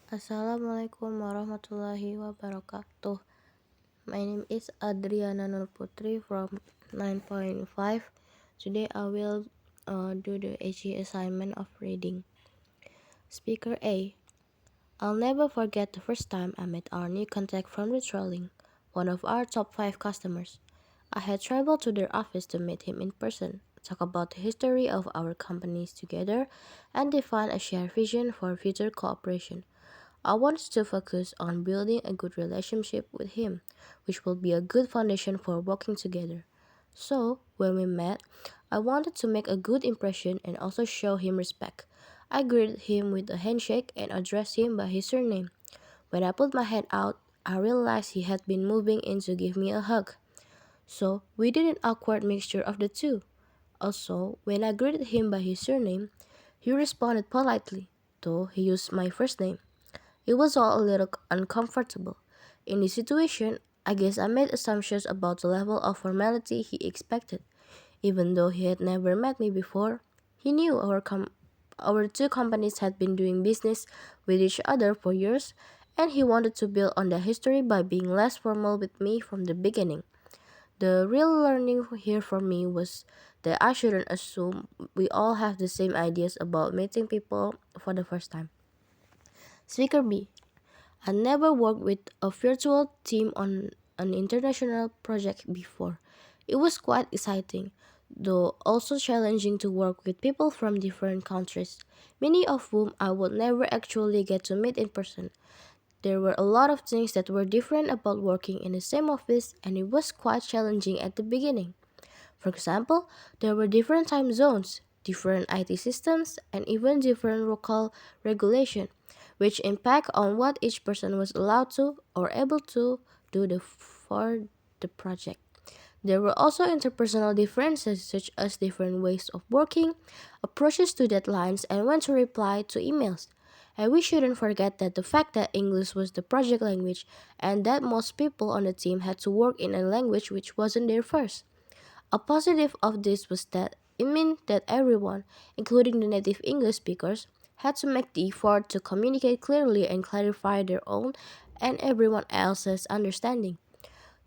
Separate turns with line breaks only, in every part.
Assalamualaikum warahmatullahi wabarakatuh. My name is Adriana Putri from 9.5. Today I will do the HE assignment of reading. Speaker A. I'll never forget the first time I met our new contact from Retrolling, one of our top 5 customers. I had traveled to their office to meet him in person, talk about the history of our companies together, and define a shared vision for future cooperation. I wanted to focus on building a good relationship with him, which will be a good foundation for working together. So, when we met, I wanted to make a good impression and also show him respect. I greeted him with a handshake and addressed him by his surname. When I put my hand out, I realized he had been moving in to give me a hug. So, we did an awkward mixture of the two. Also, when I greeted him by his surname, he responded politely, though he used my first name. It was all a little uncomfortable. In this situation, I guess I made assumptions about the level of formality he expected. Even though he had never met me before, he knew our two companies had been doing business with each other for years, and he wanted to build on that history by being less formal with me from the beginning. The real learning here for me was that I shouldn't assume we all have the same ideas about meeting people for the first time. Speaker B. I never worked with a virtual team on an international project before. It was quite exciting, though also challenging to work with people from different countries, many of whom I would never actually get to meet in person. There were a lot of things that were different about working in the same office, and it was quite challenging at the beginning. For example, there were different time zones, different IT systems, and even different local regulation, which impact on what each person was allowed to or able to do for the project. There were also interpersonal differences such as different ways of working, approaches to deadlines, and when to reply to emails. And we shouldn't forget that the fact that English was the project language and that most people on the team had to work in a language which wasn't their first. A positive of this was that it meant that everyone, including the native English speakers, had to make the effort to communicate clearly and clarify their own and everyone else's understanding.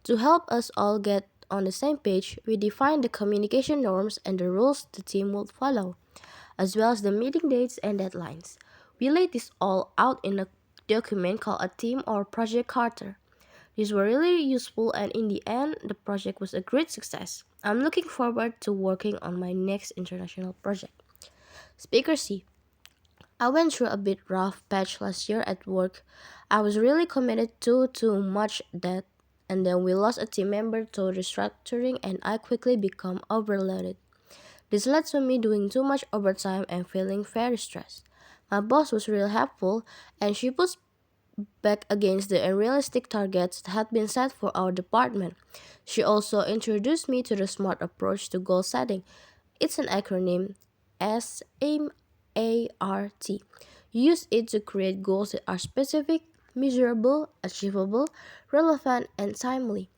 To help us all get on the same page, we defined the communication norms and the rules the team would follow, as well as the meeting dates and deadlines. We laid this all out in a document called a team or project charter. These were really useful, and in the end, the project was a great success. I'm looking forward to working on my next international project. Speaker C. I went through a bit rough patch last year at work. I was really committed to too much debt, and then we lost a team member to restructuring, and I quickly became overloaded. This led to me doing too much overtime and feeling very stressed. My boss was real helpful, and she pushed back against the unrealistic targets that had been set for our department. She also introduced me to the SMART approach to goal setting. It's an acronym SMART. Use it to create goals that are specific, measurable, achievable, relevant, and timely.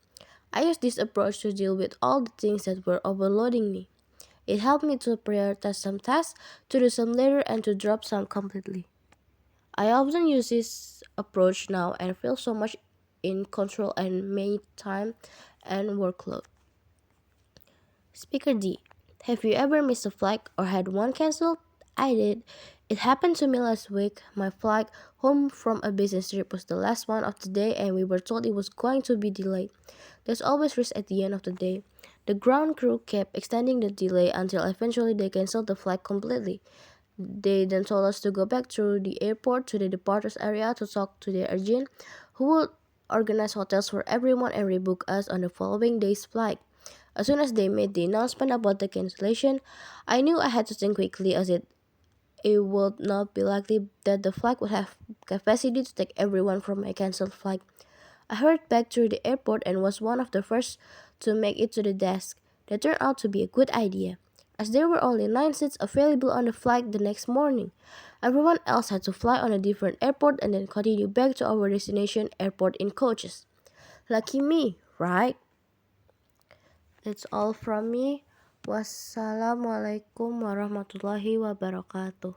I used this approach to deal with all the things that were overloading me. It helped me to prioritize some tasks, to do some later, and to drop some completely. I often use this approach now and feel so much in control and manage time and workload. Speaker D. Have you ever missed a flight or had one canceled? I did. It happened to me last week. My flight home from a business trip was the last one of the day and we were told it was going to be delayed. There's always risk at the end of the day. The ground crew kept extending the delay until eventually they canceled the flight completely. They then told us to go back through the airport to the departures area to talk to their agent, who would organize hotels for everyone and rebook us on the following day's flight. As soon as they made the announcement about the cancellation, I knew I had to think quickly as it would not be likely that the flight would have capacity to take everyone from my cancelled flight. I hurried back through the airport and was one of the first to make it to the desk. That turned out to be a good idea, as there were only 9 seats available on the flight the next morning. Everyone else had to fly on a different airport and then continue back to our destination airport in coaches. Lucky me, right? That's all from me. Wassalamualaikum warahmatullahi wabarakatuh.